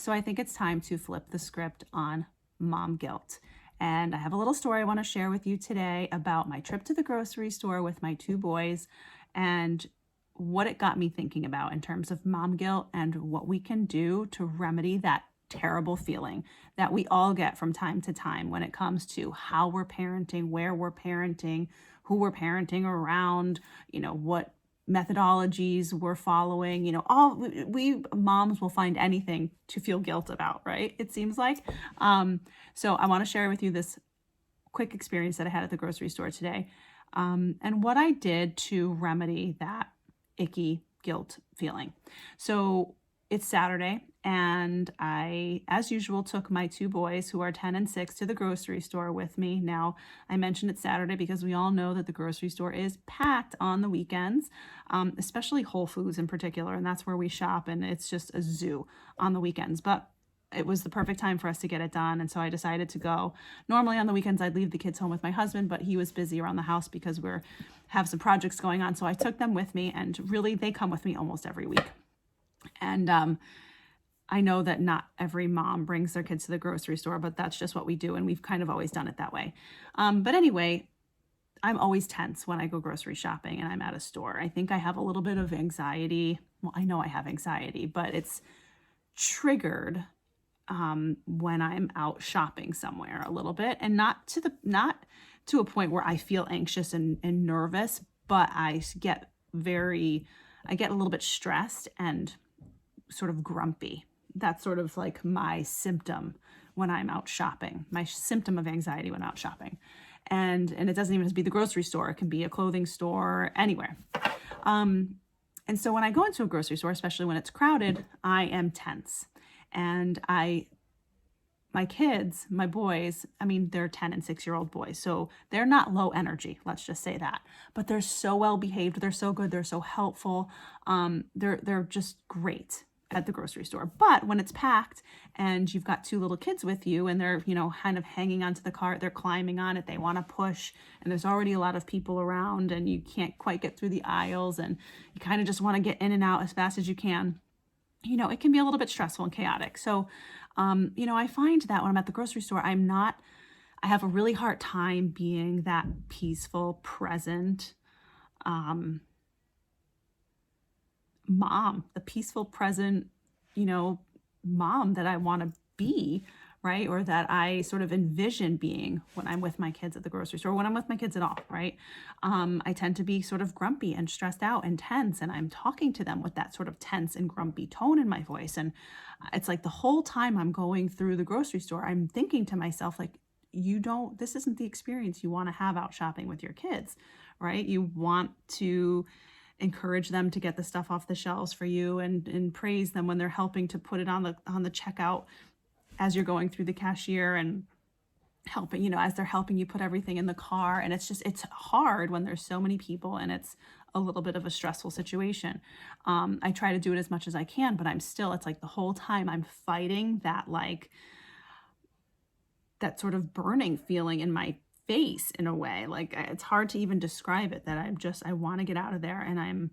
So I think it's time to flip the script on mom guilt. And I have a little story I want to share with you today about my trip to the grocery store with my two boys and what it got me thinking about in terms of mom guilt and what we can do to remedy that terrible feeling that we all get from time to time when it comes to how we're parenting, where we're parenting, who we're parenting around, what methodologies we're following, all we moms will find anything to feel guilt about, right? It seems like. So I want to share with you this quick experience that I had at the grocery store today, and what I did to remedy that icky guilt feeling. So it's Saturday, and I, as usual, took my two boys who are 10 and 6 to the grocery store with me. Now, I mentioned it's Saturday because we all know that the grocery store is packed on the weekends, especially Whole Foods in particular, and that's where we shop, and it's just a zoo on the weekends. But it was the perfect time for us to get it done, and so I decided to go. Normally on the weekends I'd leave the kids home with my husband, but he was busy around the house because we have some projects going on, so I took them with me, and really they come with me almost every week. And I know that not every mom brings their kids to the grocery store, but that's just what we do, and we've kind of always done it that way. But anyway, I'm always tense when I go grocery shopping and I'm at a store. I think I have a little bit of anxiety. Well, I know I have anxiety, but it's triggered when I'm out shopping somewhere a little bit, and not to a point where I feel anxious and nervous, but I get a little bit stressed and sort of grumpy. That's sort of like my symptom when I'm out shopping, my symptom of anxiety when out shopping. And it doesn't even have to be the grocery store. It can be a clothing store, anywhere. And so when I go into a grocery store, especially when it's crowded, I am tense. And my kids, my boys, I mean, they're 10 and 6-year-old boys, so they're not low energy, let's just say that. But they're so well behaved, they're so good, they're so helpful. They're just great at the grocery store. But when it's packed and you've got two little kids with you and they're, kind of hanging onto the cart, they're climbing on it, they want to push, and there's already a lot of people around and you can't quite get through the aisles and you kind of just want to get in and out as fast as you can. It can be a little bit stressful and chaotic. So, I find that when I'm at the grocery store, I have a really hard time being that peaceful, present, mom, the peaceful, present, mom that I want to be, right? Or that I sort of envision being when I'm with my kids at the grocery store, when I'm with my kids at all, right? I tend to be sort of grumpy and stressed out and tense, and I'm talking to them with that sort of tense and grumpy tone in my voice. And it's like the whole time I'm going through the grocery store, I'm thinking to myself, like, this isn't the experience you want to have out shopping with your kids, right? You want to encourage them to get the stuff off the shelves for you and praise them when they're helping to put it on the checkout as you're going through the cashier and helping, as they're helping you put everything in the car. And it's hard when there's so many people and it's a little bit of a stressful situation. I try to do it as much as I can, but it's like the whole time I'm fighting that sort of burning feeling in my face in a way. Like, it's hard to even describe it, that I want to get out of there and I'm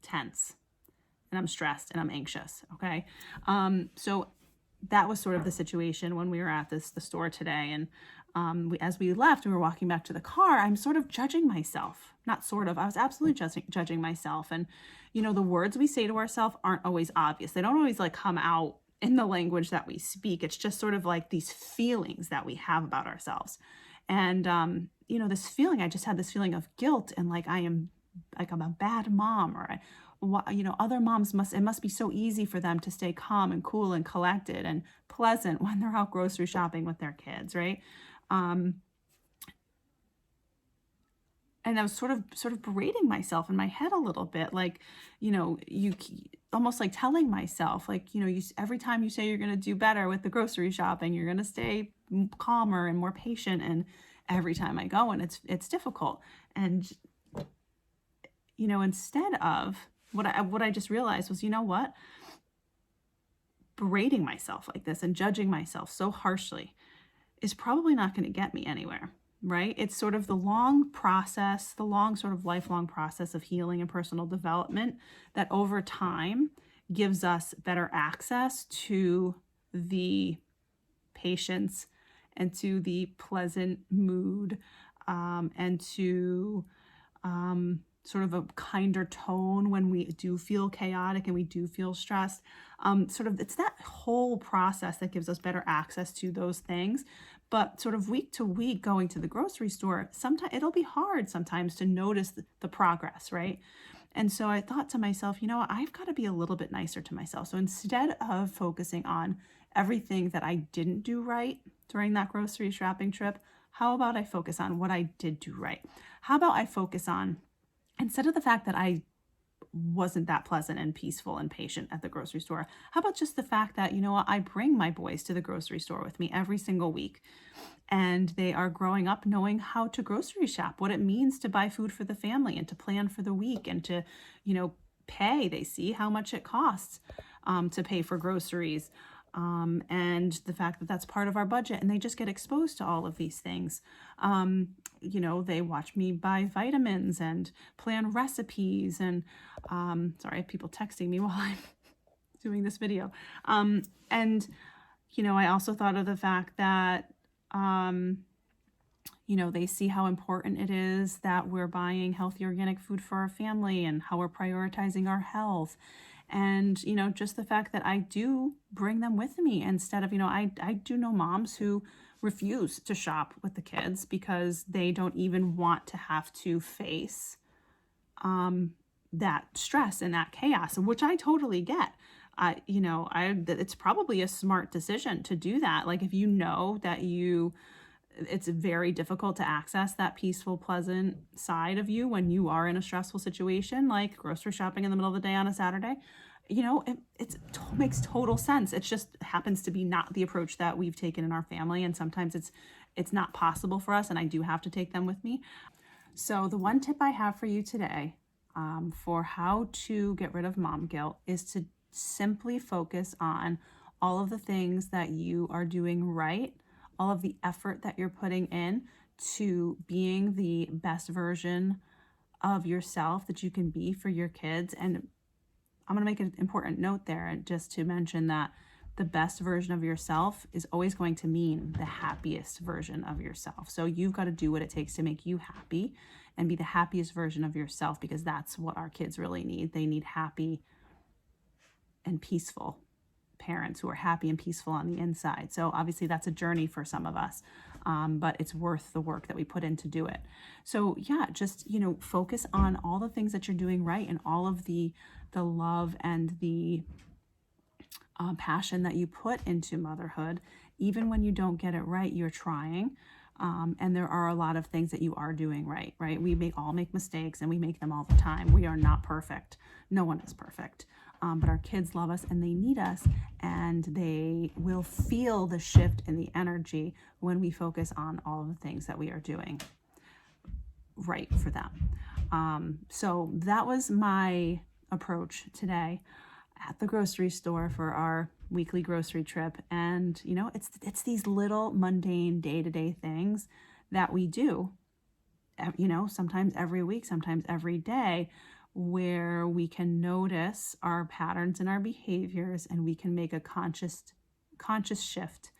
tense and I'm stressed and I'm anxious. Okay. So that was sort of the situation when we were at the store today. And as we left and we were walking back to the car, I'm sort of judging myself. Not sort of, I was absolutely judging myself. And, the words we say to ourselves aren't always obvious. They don't always come out in the language that we speak. It's just sort of like these feelings that we have about ourselves. And, this feeling, I just had this feeling of guilt and I'm a bad mom, or other moms it must be so easy for them to stay calm and cool and collected and pleasant when they're out grocery shopping with their kids, right? And I was sort of berating myself in my head a little bit, you almost like telling myself, every time you say you're going to do better with the grocery shopping, you're going to stay calmer and more patient. And every time I go, and it's difficult. And, instead of what I just realized was, berating myself like this and judging myself so harshly is probably not going to get me anywhere, right? It's sort of the long sort of lifelong process of healing and personal development that over time gives us better access to the patience and to the pleasant mood, and to sort of a kinder tone when we do feel chaotic and we do feel stressed. It's that whole process that gives us better access to those things. But sort of week to week going to the grocery store, sometimes it'll be hard sometimes to notice the progress, right? And so I thought to myself, I've got to be a little bit nicer to myself. So instead of focusing on everything that I didn't do right during that grocery shopping trip, how about I focus on what I did do right? How about I focus on, instead of the fact that I wasn't that pleasant and peaceful and patient at the grocery store, how about just the fact that, I bring my boys to the grocery store with me every single week, and they are growing up knowing how to grocery shop, what it means to buy food for the family and to plan for the week and to, pay. They see how much it costs to pay for groceries. And the fact that that's part of our budget, and they just get exposed to all of these things. They watch me buy vitamins and plan recipes, and sorry, I have people texting me while I'm doing this video. I also thought of the fact that, they see how important it is that we're buying healthy organic food for our family and how we're prioritizing our health. And, just the fact that I do bring them with me instead of, I do know moms who refuse to shop with the kids because they don't even want to have to face that stress and that chaos, which I totally get. It's probably a smart decision to do that. Like, if you know that it's very difficult to access that peaceful, pleasant side of you when you are in a stressful situation, like grocery shopping in the middle of the day on a Saturday, it makes total sense. It just happens to be not the approach that we've taken in our family. And sometimes it's not possible for us, and I do have to take them with me. So the one tip I have for you today, for how to get rid of mom guilt, is to simply focus on all of the things that you are doing right, all of the effort that you're putting in to being the best version of yourself that you can be for your kids. And I'm going to make an important note there, just to mention that the best version of yourself is always going to mean the happiest version of yourself. So you've got to do what it takes to make you happy and be the happiest version of yourself, because that's what our kids really need. They need happy and peaceful parents who are happy and peaceful on the inside. So obviously that's a journey for some of us, but it's worth the work that we put in to do it. So yeah, just, focus on all the things that you're doing right and all of the love and the passion that you put into motherhood. Even when you don't get it right, you're trying. And there are a lot of things that you are doing right? We all make mistakes, and we make them all the time. We are not perfect. No one is perfect. But our kids love us and they need us, and they will feel the shift in the energy when we focus on all of the things that we are doing right for them. So that was my approach today at the grocery store for our weekly grocery trip. And, it's these little mundane day-to-day things that we do, sometimes every week, sometimes every day, where we can notice our patterns and our behaviors, and we can make a conscious shift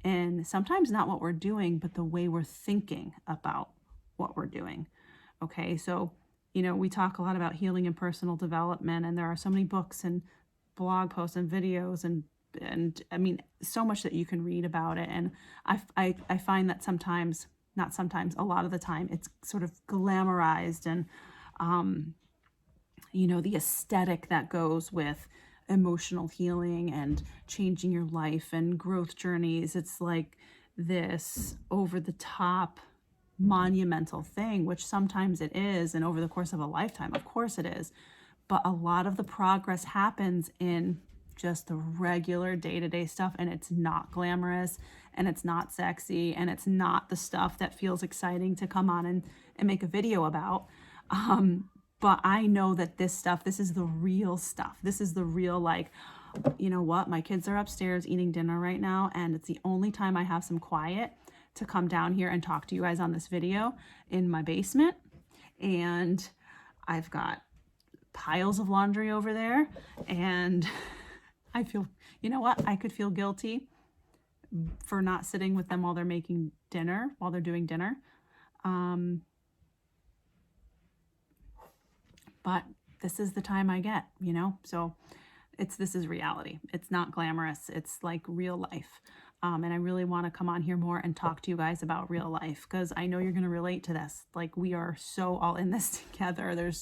in sometimes not what we're doing, but the way we're thinking about what we're doing. Okay, so, we talk a lot about healing and personal development, and there are so many books and blog posts and videos and I mean, so much that you can read about it. And I find that a lot of the time, it's sort of glamorized, and the aesthetic that goes with emotional healing and changing your life and growth journeys. It's like this over the top monumental thing, which sometimes it is, and over the course of a lifetime, of course it is. But a lot of the progress happens in just the regular day-to-day stuff, and it's not glamorous, and it's not sexy, and it's not the stuff that feels exciting to come on and make a video about. But I know that this is the real stuff. This is the real, like, my kids are upstairs eating dinner right now, and it's the only time I have some quiet to come down here and talk to you guys on this video in my basement. And I've got piles of laundry over there, and I feel, you know what, I could feel guilty for not sitting with them while they're making dinner, while they're doing dinner. But this is the time I get, you know, so this is reality. It's not glamorous. It's like real life. And I really want to come on here more and talk to you guys about real life, because I know you're going to relate to this. Like, we are so all in this together.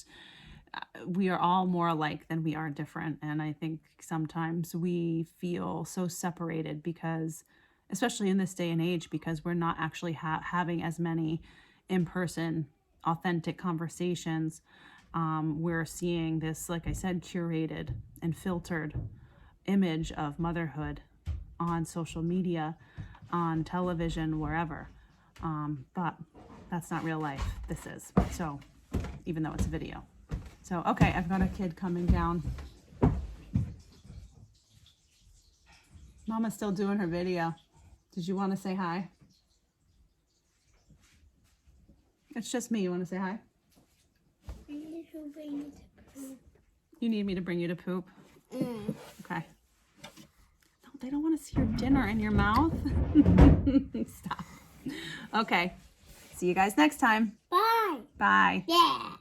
We are all more alike than we are different. And I think sometimes we feel so separated because, especially in this day and age, because we're not actually having as many in-person, authentic conversations. We're seeing this, like I said, curated and filtered image of motherhood on social media, on television, wherever. But that's not real life. This is. So, even though it's a video. So, okay, I've got a kid coming down. Mama's still doing her video. Did you want to say hi? It's just me. You want to say hi? You need me to bring you to poop? Okay. No, they don't want to see your dinner in your mouth. Stop. Okay. See you guys next time. Bye. Bye. Yeah.